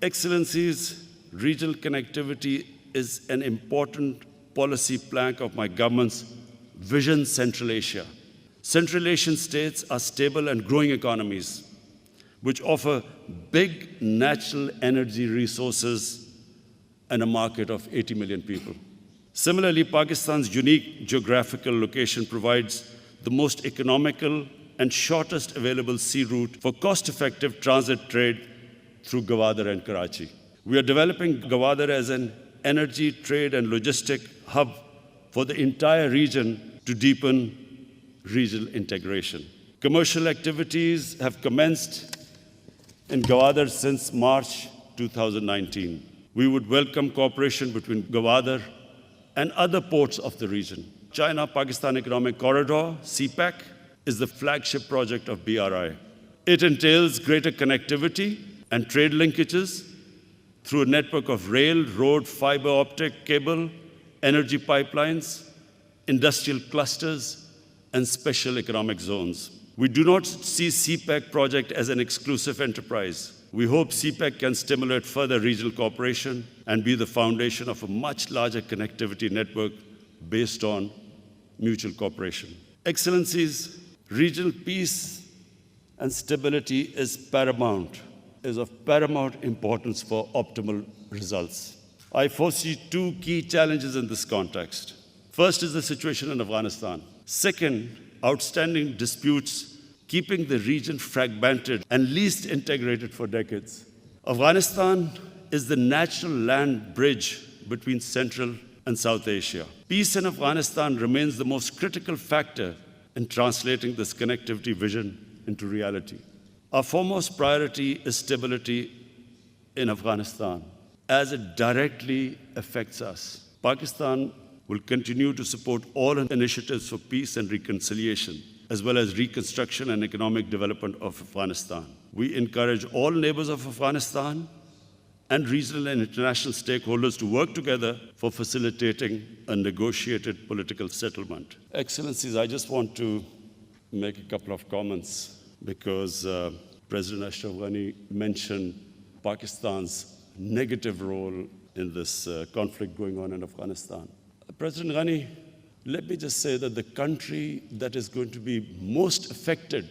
Excellencies, regional connectivity is an important policy plank of my government's Vision Central Asia. Central Asian states are stable and growing economies, which offer big natural energy resources and a market of 80 million people. Similarly, Pakistan's unique geographical location provides the most economical and shortest available sea route for cost-effective transit trade through Gwadar and Karachi. We are developing Gwadar as an energy, trade, and logistic hub for the entire region to deepen regional integration. Commercial activities have commenced in Gwadar since March 2019. We would welcome cooperation between Gwadar and other ports of the region. China-Pakistan Economic Corridor, CPEC, is the flagship project of BRI. It entails greater connectivity and trade linkages through a network of rail, road, fiber optic cable, energy pipelines, industrial clusters, and special economic zones. We do not see CPEC project as an exclusive enterprise. We hope CPEC can stimulate further regional cooperation and be the foundation of a much larger connectivity network based on mutual cooperation. Excellencies, regional peace and stability is of paramount importance for optimal results. I foresee two key challenges in this context. First is the situation in Afghanistan. Second, outstanding disputes keeping the region fragmented and least integrated for decades. Afghanistan is the natural land bridge between Central and South Asia. Peace in Afghanistan remains the most critical factor in translating this connectivity vision into reality. Our foremost priority is stability in Afghanistan, as it directly affects us. Pakistan will continue to support all initiatives for peace and reconciliation, as well as reconstruction and economic development of Afghanistan. We encourage all neighbors of Afghanistan and regional and international stakeholders to work together for facilitating a negotiated political settlement. Excellencies, I just want to make a couple of comments because President Ashraf Ghani mentioned Pakistan's negative role in this conflict going on in Afghanistan. President Ghani, let me just say that the country that is going to be most affected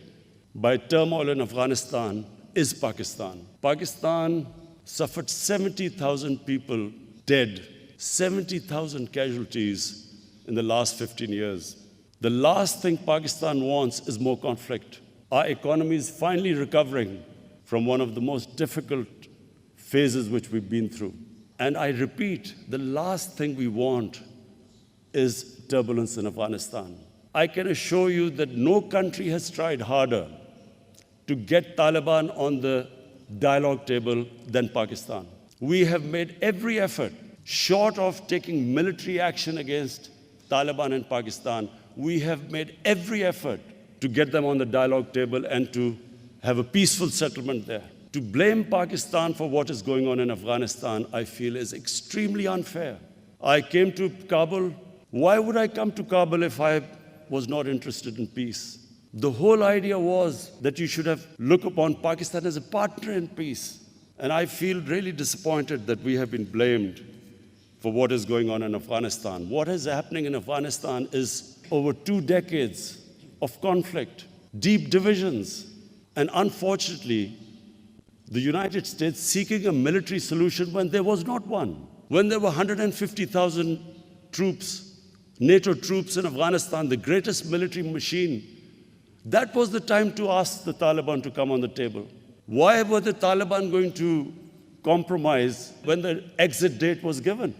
by turmoil in Afghanistan is Pakistan. Pakistan suffered 70,000 people dead, 70,000 casualties in the last 15 years. The last thing Pakistan wants is more conflict. Our economy is finally recovering from one of the most difficult phases which we've been through. And I repeat, the last thing we want is turbulence in Afghanistan. I can assure you that no country has tried harder to get Taliban on the dialogue table than Pakistan. We have made every effort, short of taking military action against Taliban in Pakistan, we have made every effort to get them on the dialogue table and to have a peaceful settlement there. To blame Pakistan for what is going on in Afghanistan, I feel is extremely unfair. I came to Kabul. Why would I come to Kabul if I was not interested in peace? The whole idea was that you should have looked upon Pakistan as a partner in peace. And I feel really disappointed that we have been blamed for what is going on in Afghanistan. What is happening in Afghanistan is over 2 decades of conflict, deep divisions, and unfortunately, the United States seeking a military solution when there was not one. When there were 150,000 troops, NATO troops in Afghanistan, the greatest military machine, that was the time to ask the Taliban to come on the table. Why were the Taliban going to compromise when the exit date was given?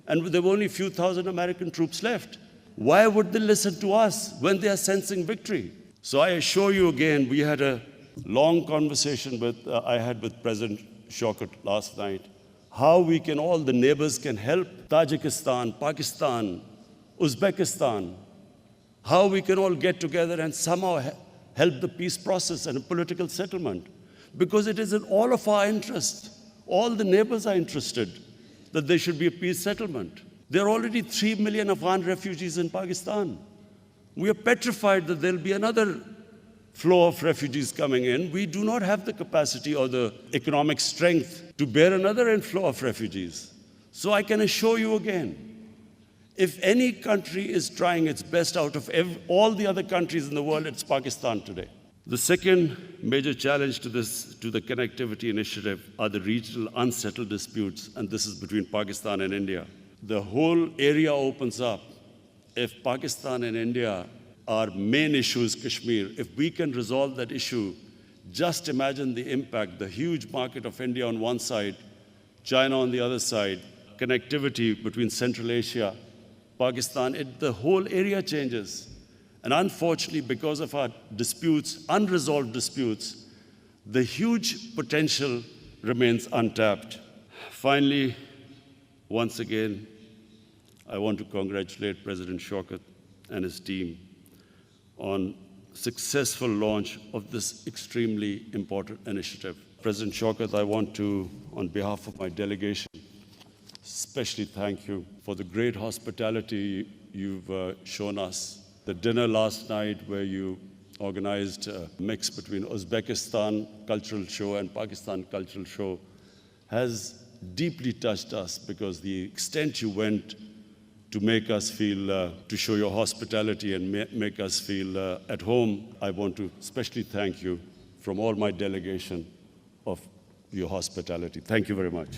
And there were only a few thousand American troops left. Why would they listen to us when they are sensing victory? So I assure you again, we had a long conversation I had with President Shaukat last night, how we can, all the neighbors can help Tajikistan, Pakistan, Uzbekistan, how we can all get together and somehow help the peace process and a political settlement. Because it is in all of our interest, all the neighbors are interested that there should be a peace settlement. There are already 3 million Afghan refugees in Pakistan. We are petrified that there will be another flow of refugees coming in, we do not have the capacity or the economic strength to bear another inflow of refugees. So I can assure you again, if any country is trying its best out of all the other countries in the world, it's Pakistan today. The second major challenge to the connectivity initiative are the regional unsettled disputes, and this is between Pakistan and India. The whole area opens up. If Pakistan and India, our main issue is Kashmir, if we can resolve that issue, just imagine the impact, the huge market of India on one side, China on the other side, connectivity between Central Asia, Pakistan, the whole area changes. And unfortunately, because of our disputes, unresolved disputes, the huge potential remains untapped. Finally, once again, I want to congratulate President Shaukat and his team on successful launch of this extremely important initiative. President Shaukat, I want to, on behalf of my delegation, especially thank you for the great hospitality you've shown us. The dinner last night where you organized a mix between Uzbekistan cultural show and Pakistan cultural show has deeply touched us, because the extent you went to make us feel, to show your hospitality and make us feel at home. I want to especially thank you from all my delegation of your hospitality. Thank you very much.